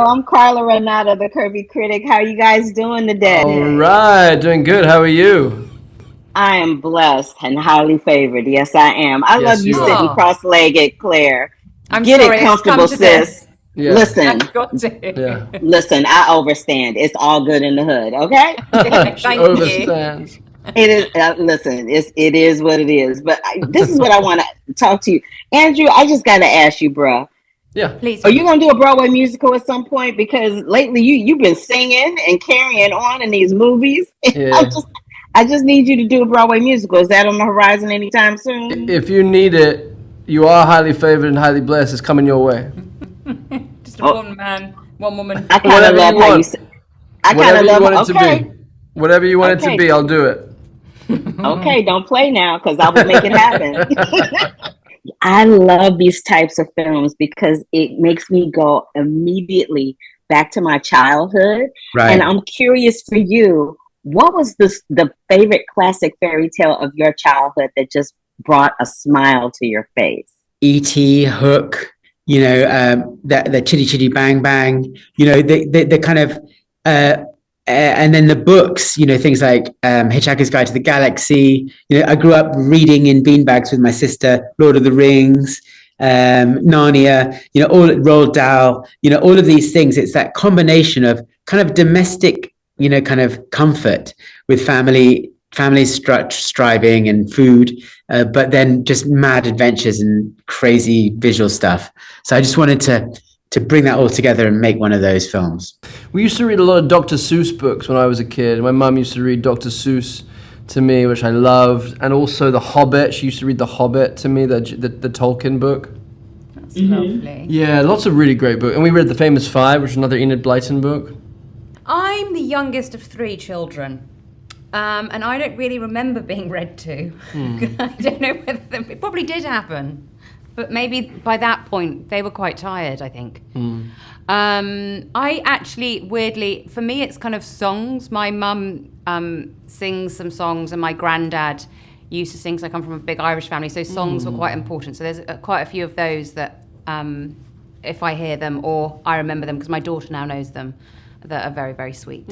I'm Carla Renata, the Curvy Critic. How are you guys doing today? All right, doing good. How are you? I am blessed and highly favored. Yes, I am. I love Yes, you you sitting are. Oh, cross-legged, Claire. I'm Get it sorry, it's come comfortable, to sis. this. Yeah, Listen, I've got to. yeah. listen, I overstand. It's all good in the hood, okay? She Thank you. overstands. It is. Listen, it is what it is. But this is what I want to talk to you, Andrew. I just got to ask you, bruh. Yeah. Please Are do. you gonna do a Broadway musical at some point? Because lately you've been singing and carrying on in these movies. Yeah. I just need you to do a Broadway musical. Is that on the horizon anytime soon? If you need it, you are highly favored and highly blessed. It's coming your way. Just a Oh, one man, one woman. I kind of Whatever you love how you want. say. I kind Whatever of you love. want it to Okay, be. Whatever you want it to okay, be, I'll do it. okay. Don't play now, because I will make it happen. I love these types of films because it makes me go immediately back to my childhood. And Right. I'm curious for you, what was the favorite classic fairy tale of your childhood that just brought a smile to your face? E.T., Hook, the Chitty Chitty Bang Bang, the kind of, and then the books, things like Hitchhiker's Guide to the Galaxy. I grew up reading in beanbags with my sister, Lord of the Rings, Narnia, all Roald Dahl, all of these things. It's that combination of kind of domestic, kind of comfort with families striving and food, but then just mad adventures and crazy visual stuff. So I just wanted to bring that all together and make one of those films. We used to read a lot of Dr. Seuss books when I was a kid. My mum used to read Dr. Seuss to me, which I loved, and also The Hobbit. She used to read The Hobbit to me, the Tolkien book. That's lovely. Yeah, lots of really great books. And we read The Famous Five, which is another Enid Blyton book. I'm the youngest of three children. And I don't really remember being read to. I don't know whether it probably did happen, but maybe by that point they were quite tired, I think. I actually, weirdly, for me it's kind of songs. My mum sings some songs and my granddad used to sing, because I come from a big Irish family, so songs were quite important. So there's quite a few of those that if I hear them or I remember them, because my daughter now knows them, that are very, very sweet.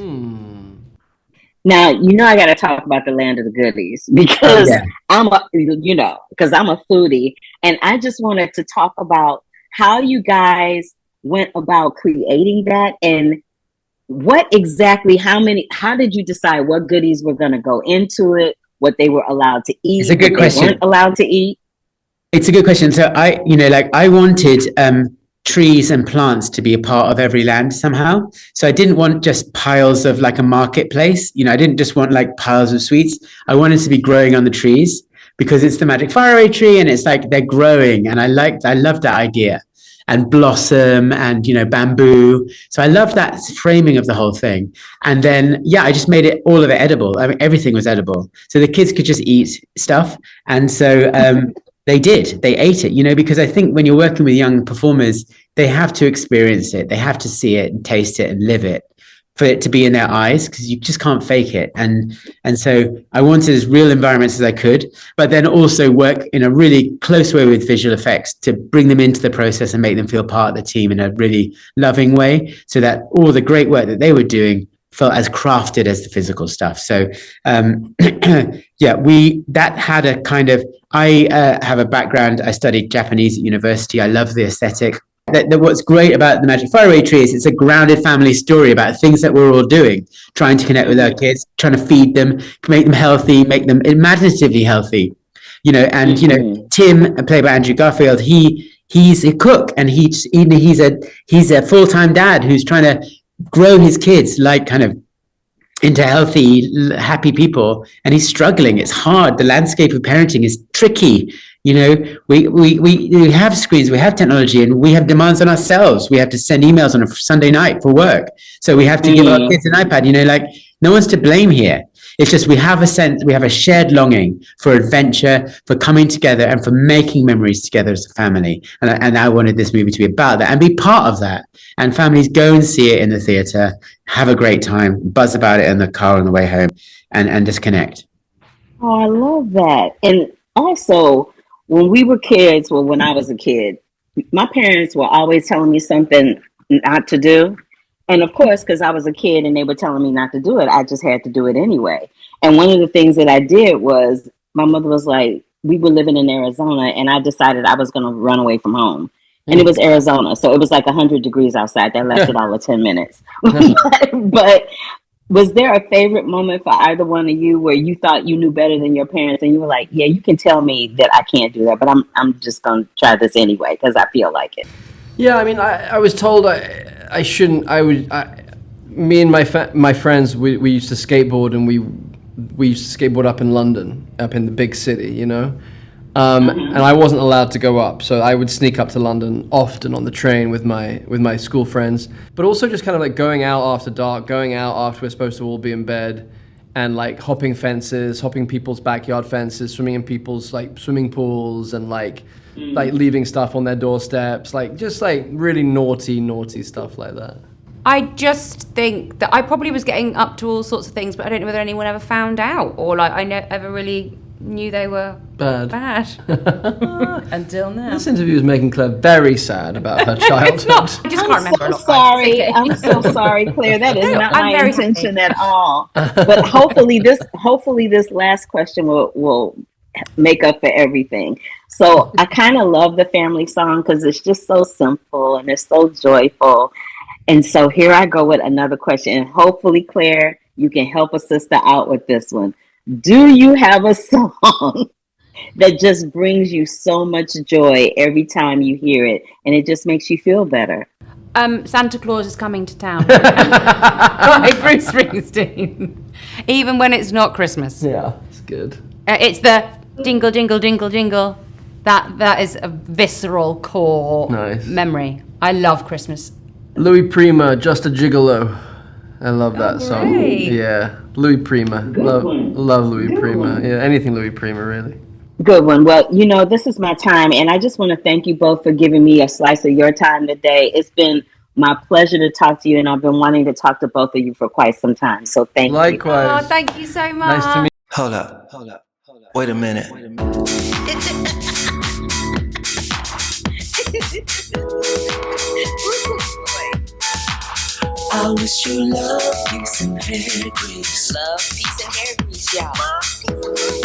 Now, I got to talk about the Land of the Goodies because because I'm a foodie, and I just wanted to talk about how you guys went about creating that, and what exactly, how did you decide what goodies were going to go into it, what they were allowed to eat, It's a good what question. they weren't allowed to eat? It's a good question. So I wanted trees and plants to be a part of every land somehow. So I didn't want just piles of like a marketplace. I didn't just want like piles of sweets. I wanted to be growing on the trees because it's the Magic Faraway Tree and it's like they're growing. And I loved that idea. And blossom and, bamboo. So I love that framing of the whole thing. And then, I just made all of it edible. I mean, everything was edible. So the kids could just eat stuff. And so, they ate it, because I think when you're working with young performers, they have to experience it. They have to see it and taste it and live it for it to be in their eyes, because you just can't fake it. And so I wanted as real environments as I could, but then also work in a really close way with visual effects to bring them into the process and make them feel part of the team in a really loving way, so that all the great work that they were doing felt as crafted as the physical stuff. So that had a kind of, I have a background, I studied Japanese at university. I love the aesthetic. That what's great about the Magic Faraway Tree is it's a grounded family story about things that we're all doing, trying to connect with our kids, trying to feed them, make them healthy, make them imaginatively healthy. Tim, played by Andrew Garfield, he's a cook, and he's a full-time dad who's trying to grow his kids like kind of into healthy, happy people, and he's struggling. It's hard. The landscape of parenting is tricky. We have screens, we have technology, and we have demands on ourselves. We have to send emails on a Sunday night for work, so we have to give our kids an iPad. No one's to blame here. It's just we have a shared longing for adventure, for coming together, and for making memories together as a family. And I wanted this movie to be about that and be part of that. And families go and see it in the theater, have a great time, buzz about it in the car on the way home, and just connect. Oh, I love that. And also, when we were kids, when I was a kid, my parents were always telling me something not to do. And of course, because I was a kid and they were telling me not to do it, I just had to do it anyway. And one of the things that I did was my mother was like, we were living in Arizona, and I decided I was going to run away from home. And it was Arizona, so it was like 100 degrees outside. That lasted all of 10 minutes. But was there a favorite moment for either one of you where you thought you knew better than your parents, and you were like, yeah, you can tell me that I can't do that, but I'm just going to try this anyway because I feel like it? Yeah, I mean, I was told I shouldn't. Me and my friends, we used to skateboard, and we used to skateboard up in London, up in the big city, you know. And I wasn't allowed to go up, so I would sneak up to London often on the train with my school friends. But also just kind of like going out after dark, going out after we're supposed to all be in bed, and like hopping fences, hopping people's backyard fences, swimming in people's like swimming pools, and like leaving stuff on their doorsteps, like just like really naughty stuff like that. I just think that I probably was getting up to all sorts of things, but I don't know whether anyone ever found out, or like ever really knew they were bad. Until now. This interview is making Claire very sad about her childhood. It's not. I just can't remember a lot. Sorry. I'm so sorry, Claire. That is not my intention at all. But hopefully this last question will make up for everything. So I kind of love the family song because it's just so simple and it's so joyful. And so here I go with another question. And hopefully, Claire, you can help a sister out with this one. Do you have a song that just brings you so much joy every time you hear it, and it just makes you feel better? Santa Claus is Coming to Town by Bruce Springsteen. Even when it's not Christmas. Yeah, it's good. It's the jingle, jingle, jingle, jingle. That is a visceral core memory. I love Christmas. Louis Prima, Just a Gigolo. I love that song. Yeah, Louis Prima. Love Louis Prima. Yeah, anything Louis Prima, really. Good one. Well, this is my time, and I just want to thank you both for giving me a slice of your time today. It's been my pleasure to talk to you, and I've been wanting to talk to both of you for quite some time. So thank you. Likewise. Oh, thank you so much. Nice to meet you. Hold up. Wait a minute. I wish you love, peace, and hair grease. Love, peace, and hair grease, y'all.